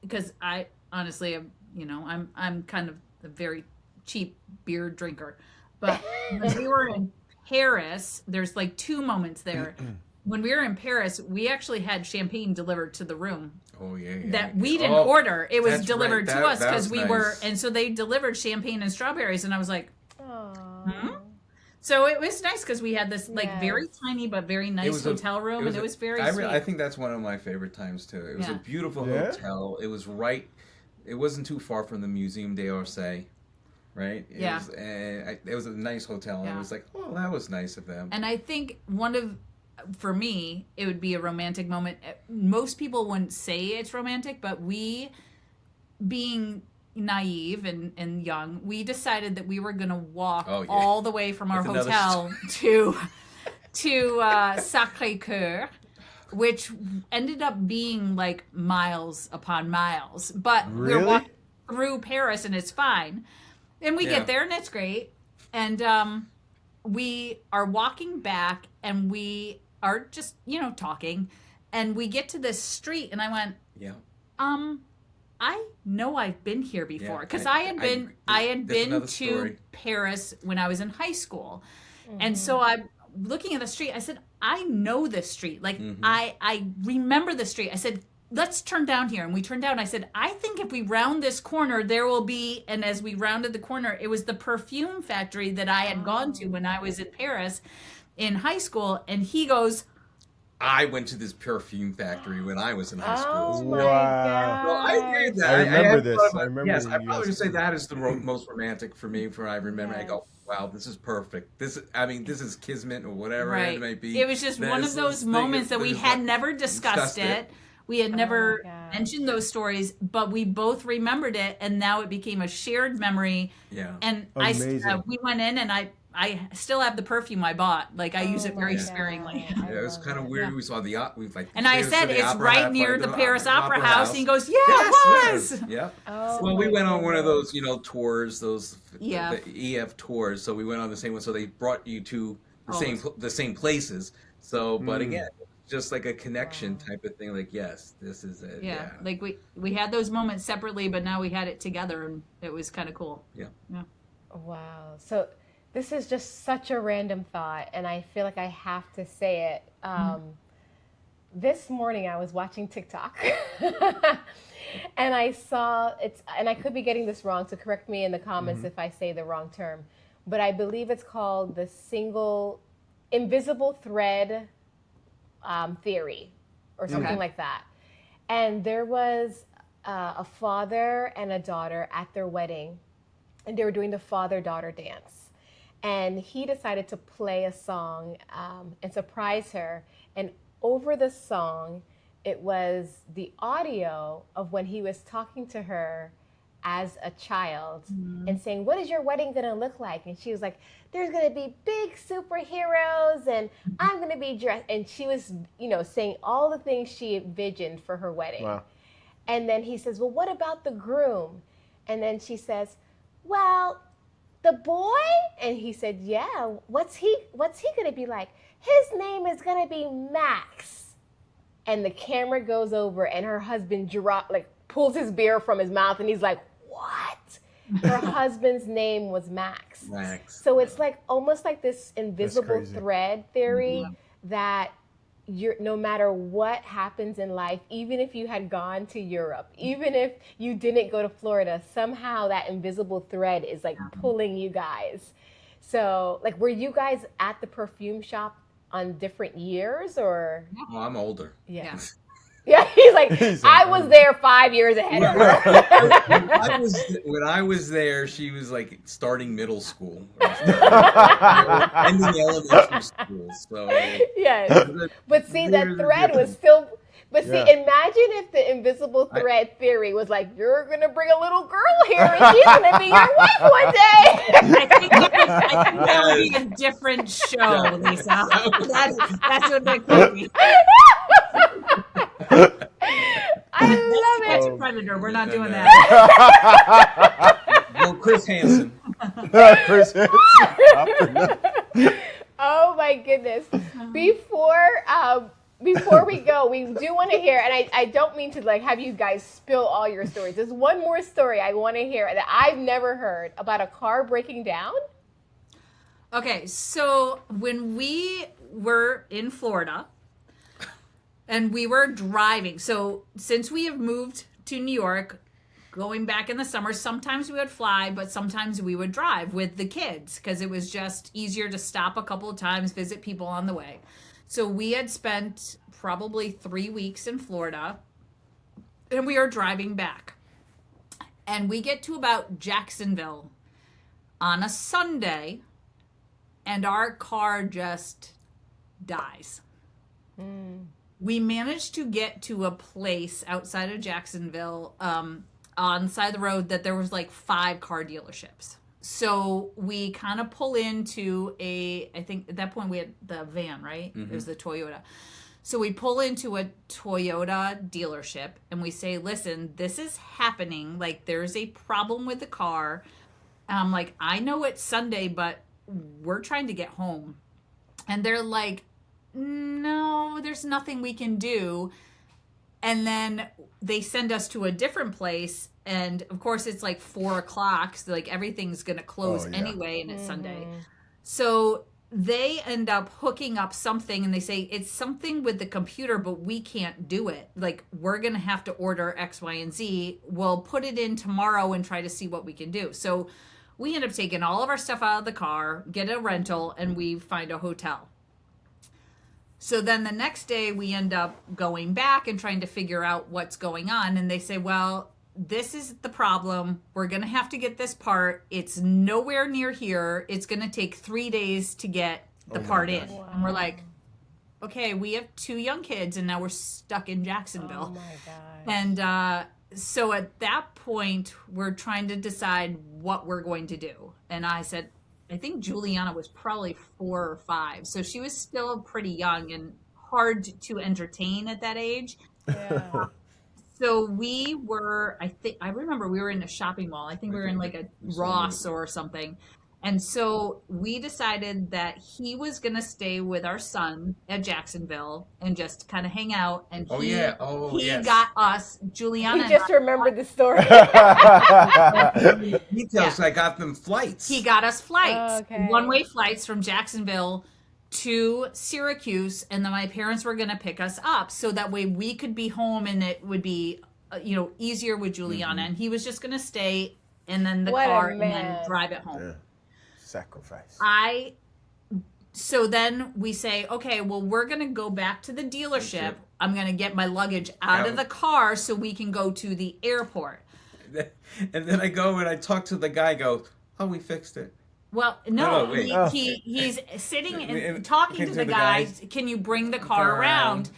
because I honestly, I'm kind of a very cheap beer drinker, but when we were in Paris, there's like two moments there. When we were in Paris, we actually had champagne delivered to the room Oh, yeah. that we didn't order. It was that's delivered right. to us That because was we were, nice. and so they delivered champagne and strawberries, and I was like, Aww. so it was nice because we had this like Yes. very tiny but very nice hotel room, and it was very sweet. I think that's one of my favorite times too. It was a Yeah. beautiful Yeah? hotel. It was right. It wasn't too far from the Museum d'Orsay, right? Yeah. It was a nice hotel, and Yeah. it was like, oh, that was nice of them. And I think for me, it would be a romantic moment. Most people wouldn't say it's romantic, but we, being naive and young, we decided that we were going to walk Oh, yeah. all the way from our That's another hotel to Sacré-Cœur. which ended up being like miles upon miles. But Really? we're walking through Paris and it's fine. And we get there and it's great. And we are walking back and we are just, talking. And we get to this street and I went, I know I've been here before because I had been to Paris when I was in high school. And so I'm looking at the street. I said, I know this street. Like I remember the street. I said, let's turn down here. And we turned down. I said, I think if we round this corner, there will be, and as we rounded the corner, it was the perfume factory that I had gone to when I was in Paris in high school. And he goes, I went to this perfume factory when I was in high school. Oh my God. Well, I agree with that. I remember this. I remember. Yes, I probably would say that is the most romantic for me. For I remember, I go, wow, this is perfect. This is kismet or whatever it might be. It was just one of those moments that we had never discussed it. We had never mentioned those stories, but we both remembered it, and now it became a shared memory. Yeah. And we went in, and I still have the perfume I bought. Like I use it very sparingly. Yeah, it was kind of weird. We saw and I said it's right near the Paris Opera House. And he goes, yeah, it was. Yeah. Oh, well, we went on one of those, tours, the EF tours. So we went on the same one. So they brought you to the same places. So, but again, just like a connection type of thing. Like, yes, this is it. Yeah. Like we had those moments separately, but now we had it together, and it was kind of cool. Yeah. Yeah. Wow. So this is just such a random thought, and I feel like I have to say it. This morning I was watching TikTok, and I saw and I could be getting this wrong, so correct me in the comments if I say the wrong term, but I believe it's called the invisible thread theory or something like that. And there was a father and a daughter at their wedding, and they were doing the father-daughter dance. And he decided to play a song and surprise her. And over the song, it was the audio of when he was talking to her as a child and saying, what is your wedding going to look like? And she was like, there's going to be big superheroes and I'm going to be dressed. And she was, saying all the things she envisioned for her wedding. Wow. And then he says, well, what about the groom? And then she says, well, the boy? And he said, yeah, what's he going to be like? His name is going to be Max. And the camera goes over and her husband pulls his beer from his mouth and he's like, what? Her husband's name was Max. So it's like almost like this invisible thread theory that no matter what happens in life, even if you had gone to Europe, even if you didn't go to Florida, somehow that invisible thread is like pulling you guys. So like, were you guys at the perfume shop on different years or? Oh, I'm older. Yeah. Yeah, he's like, I was there 5 years ahead of her. When I was there, she was like starting middle school. Ending elementary school. So yes. But see, that thread was still. But see, imagine if the invisible thread theory was like, you're going to bring a little girl here and she's going to be your wife one day. I think that would be a different show, Lisa. That's what that could be. I love it. That's Predator. We're not doing that. Well, Chris Hansen. Oh my goodness. Before we go, we do want to hear, and I don't mean to like have you guys spill all your stories. There's one more story I want to hear that I've never heard about a car breaking down. Okay, so when we were in Florida and we were driving, so since we have moved to New York, going back in the summer, sometimes we would fly, but sometimes we would drive with the kids because it was just easier to stop a couple of times, visit people on the way. So we had spent probably 3 weeks in Florida, and we are driving back. And we get to about Jacksonville on a Sunday, and our car just dies. We managed to get to a place outside of Jacksonville on the side of the road that there was like 5 car dealerships. So we kind of pull into I think at that point we had the van, right? It was the Toyota. So we pull into a Toyota dealership and we say, listen, this is happening. Like, there's a problem with the car. And I'm like, I know it's Sunday, but we're trying to get home. And they're like, no, there's nothing we can do. And then they send us to a different place. And of course, it's like 4:00. So like everything's going to close anyway. And it's Sunday. So they end up hooking up something and they say it's something with the computer, but we can't do it. Like, we're going to have to order X, Y, and Z. We'll put it in tomorrow and try to see what we can do. So we end up taking all of our stuff out of the car, get a rental, and we find a hotel. So then the next day we end up going back and trying to figure out what's going on. And they say, well, this is the problem. We're going to have to get this part. It's nowhere near here. It's going to take 3 days to get the part in. Wow. And we're like, okay, we have 2 young kids and now we're stuck in Jacksonville. Oh my gosh. And so at that point, we're trying to decide what we're going to do. And I said, I think Juliana was probably 4 or 5. So she was still pretty young and hard to entertain at that age. Yeah. So we were, I remember we were in a shopping mall. I think we were in like a Ross or something. And so we decided that he was going to stay with our son at Jacksonville and just kind of hang out. And he got us, Juliana. He just remembered the story. Details, I got them flights. He got us flights, one-way flights from Jacksonville to Syracuse, and then my parents were going to pick us up so that way we could be home and it would be easier with Juliana. And he was just going to stay and then the car and then drive it home. Sacrifice. So then we say, okay, well, we're going to go back to the dealership. I'm going to get my luggage out of the car so we can go to the airport. And then I go and I talk to the guy, we fixed it. Well, he's sitting and talking to the guy. Can you bring the car around?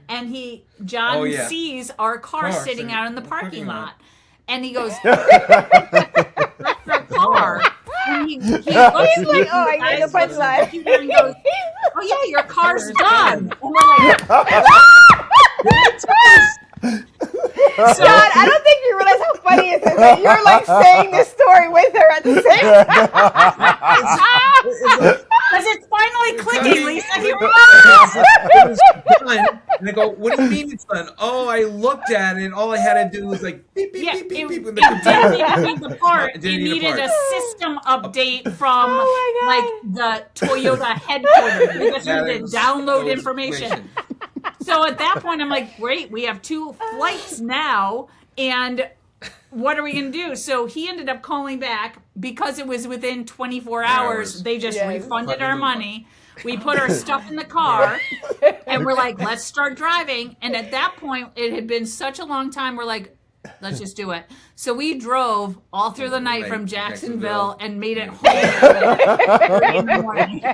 And John sees our car sitting out in the parking lot. And he goes, that's our car. And he looks like, I get the punchline. And he goes, oh yeah, your car's done. And we're like, John, I don't think you realize how funny it is that you're like saying this story with her at the same time. Because it's finally clicking, Lisa. Here we go. And I go, what do you mean it's done? Oh, I looked at it and all I had to do was like beep, beep, beep, beep, beep. It didn't need the part. It needed a system update from like the Toyota headquarters. We just needed to download information. So at that point, I'm like, great, we have 2 flights now, and what are we going to do? So he ended up calling back because it was within 24 hours. They just refunded our money. We put our stuff in the car, and we're like, let's start driving. And at that point, it had been such a long time, we're like, let's just do it. So we drove all through the night from Jacksonville and made it home in the morning.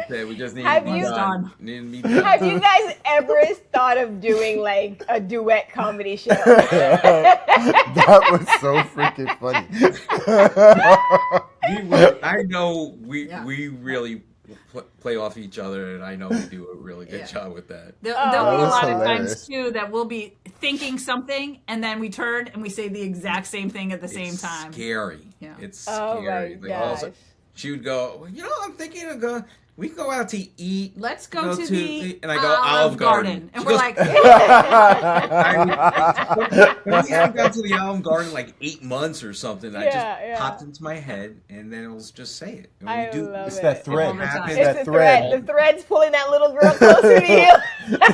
We just need have you guys ever thought of doing like a duet comedy show? That was so freaking funny. I know we really play off each other, and I know we do a really good job with that. There'll be a lot of times too that we'll be thinking something, and then we turn and we say the exact same thing at the same time. Scary. Yeah. It's scary. My gosh. She would go, I'm thinking of going. We can go out to eat. Let's go to the and I go Olive Garden. And we're like, we haven't gone to the Olive Garden in like 8 months or something. I just popped into my head, and then I'll just say it. And I love it's it. that thread. It's the thread. The thread's pulling that little girl closer to you.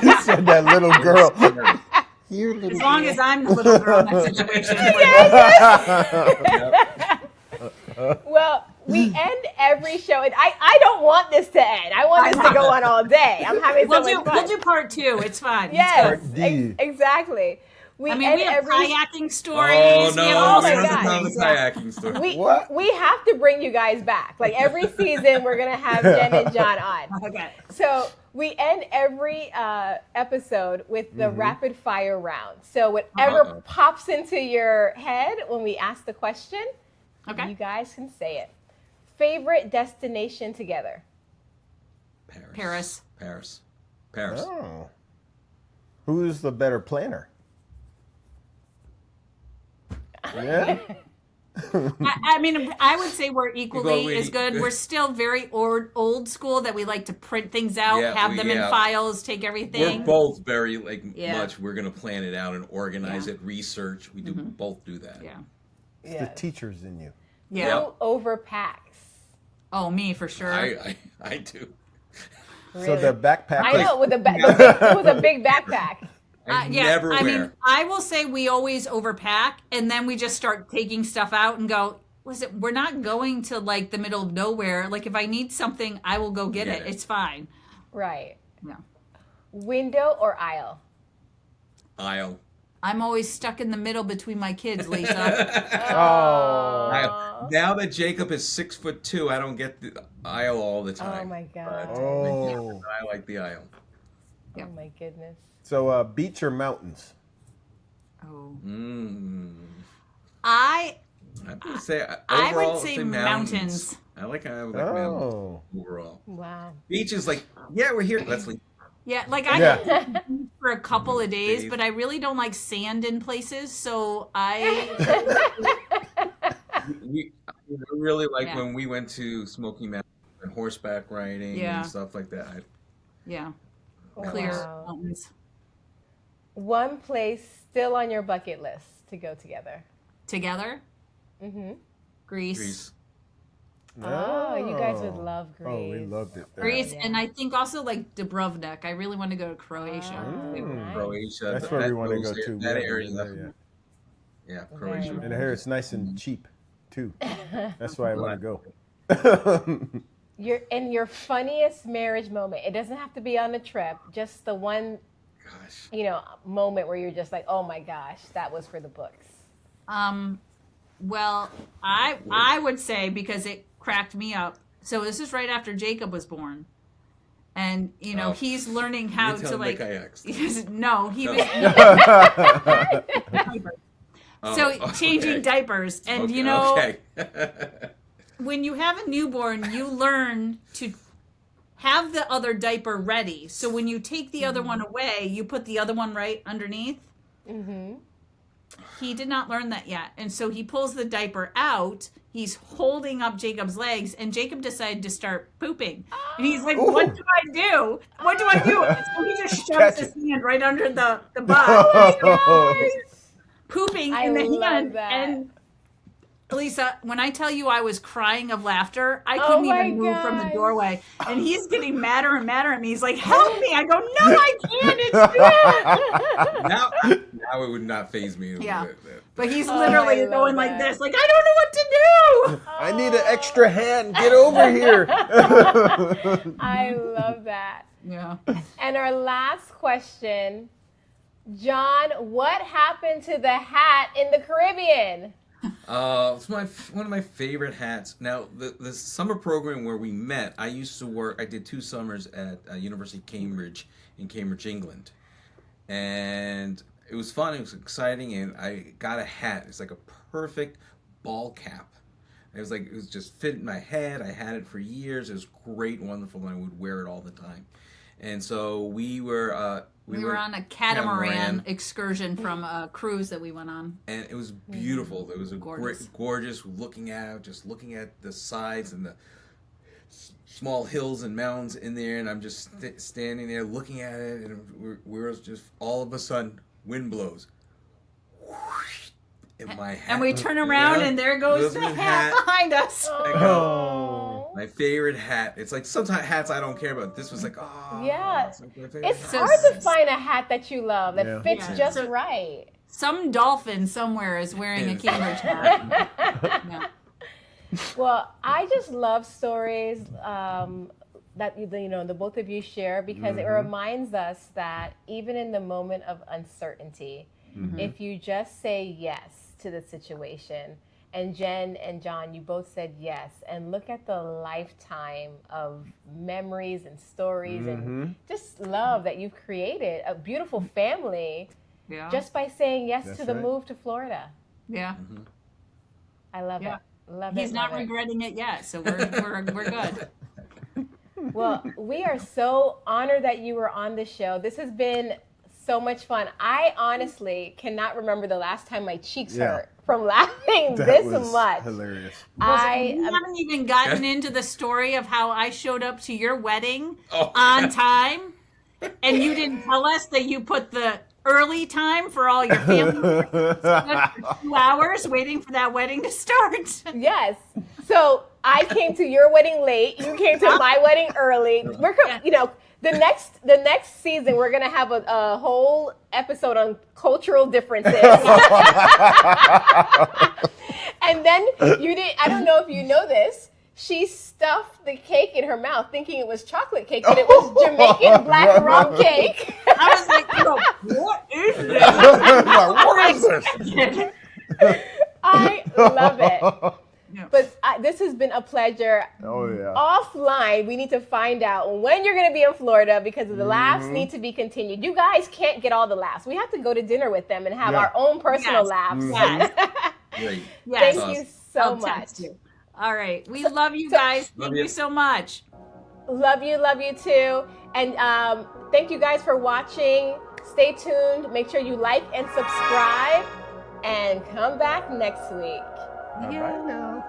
He said that little girl. As long as I'm the little girl in that situation. Well, we end every show, and I don't want this to end. I want this to go on all day. I'm having so much fun. We'll do part 2. It's fine. Yes, exactly. We have kayaking stories. Oh no, we have the kayaking story. We have to bring you guys back. Like every season, we're gonna have Jen and Jon on. Okay. So we end every episode with the rapid fire round. So whatever pops into your head when we ask the question, you guys can say it. Favorite destination together? Paris. Oh. Who's the better planner? Yeah. I mean, I would say we're equally as good. We're still very old school that we like to print things out, have them in files, take everything. We're both very much. We're gonna plan it out and organize it, research. We do both do that. Yeah. It's the teachers in you. Yeah. Who overpacks? Oh, me for sure. I do. Really? So the backpack. I know with a big backpack. I never wear. I mean, I will say we always overpack, and then we just start taking stuff out and go, listen, we're not going to like the middle of nowhere. Like if I need something, I will go get it. It's fine. Right. Yeah. Window or aisle? Aisle. I'm always stuck in the middle between my kids, Lisa. Oh. Now that Jacob is 6'2", I don't get the aisle all the time. Oh my God. I like the aisle. Oh my goodness. So beach or mountains? Oh. I would say overall, I would say mountains. I like mountains overall. Wow. Beach is like, we're here. Let's leave. Yeah, like I can for a couple of days, but I really don't like sand in places, so we really like when we went to Smoky Mountain and horseback riding and stuff like that. Clear mountains. One place still on your bucket list to go together. Together? Mm-hmm. Greece. Oh, you guys would love Greece. Oh, we loved it there. Greece, and I think also like Dubrovnik. I really want to go to Croatia. Nice. Croatia. That's where we want to go to. That area. Yeah, Croatia. Very And I hear it's nice and cheap, too. That's why I want to go. Your funniest marriage moment. It doesn't have to be on a trip. Just the one, moment where you're just like, oh my gosh, that was for the books. Well, I would say because it cracked me up. So this is right after Jacob was born, and he's learning how to like. No, he was. Changing diapers, and when you have a newborn, you learn to have the other diaper ready. So when you take the other one away, you put the other one right underneath. Mm-hmm. He did not learn that yet. And so he pulls the diaper out. He's holding up Jacob's legs, and Jacob decided to start pooping. And he's like, what do I do? What do I do? And so he just shoves his hand right under the butt. Pooping in the hand. That. And Lisa, when I tell you I was crying of laughter, I couldn't even move from the doorway. And he's getting madder and madder at me. He's like, help me. I go, no, I can't. It's now it would not faze me. Yeah. But he's literally going like this, like, I don't know what to do. I need an extra hand. Get over here. I love that. Yeah. And our last question, John, what happened to the hat in the Caribbean? It's one of my favorite hats. Now, the summer program where we met, I used to work. I did 2 summers at University of Cambridge in Cambridge, England, and it was fun. It was exciting, and I got a hat. It's like a perfect ball cap. It was just fit in my head. I had it for years. It was great, wonderful, and I would wear it all the time. And so we were on a catamaran excursion from a cruise that we went on. And it was beautiful. It was gorgeous looking at the sides and the small hills and mountains in there. And I'm just standing there looking at it. And we're just, all of a sudden, wind blows. In my hat. And we turn around and there goes the hat behind us. My favorite hat. It's like sometimes hats I don't care about. This was like, yeah. It's hat. hard to find a hat that you love that fits just right. Some dolphin somewhere is wearing a Cambridge hat. Yeah. Well, I just love stories that the both of you share because it reminds us that even in the moment of uncertainty, if you just say yes to the situation, and Jen and Jon, you both said yes, and look at the lifetime of memories and stories and just love that you've created, a beautiful family, just by saying yes to the move to Florida. Yeah. I love it. Love it. He's not regretting it yet, so we're good. Well, we are so honored that you were on the show. This has been so much fun. I honestly cannot remember the last time my cheeks hurt from laughing this much. Hilarious. We haven't even gotten into the story of how I showed up to your wedding on time, and you didn't tell us that you put the early time for all your family for 2 hours waiting for that wedding to start. Yes. So I came to your wedding late. You came to my wedding early. The next season we're gonna have a whole episode on cultural differences. And then I don't know if you know this. She stuffed the cake in her mouth thinking it was chocolate cake, but it was Jamaican black rum cake. I was like, what is this? What is this? I love it. Yeah. But this has been a pleasure. Oh, yeah. Offline, we need to find out when you're going to be in Florida because the laughs need to be continued. You guys can't get all the laughs. We have to go to dinner with them and have our own personal laughs. Great. Thank you so much. All right. We love you guys. Thank you so much. Love you too. And thank you guys for watching. Stay tuned. Make sure you like and subscribe. And come back next week. Bye now.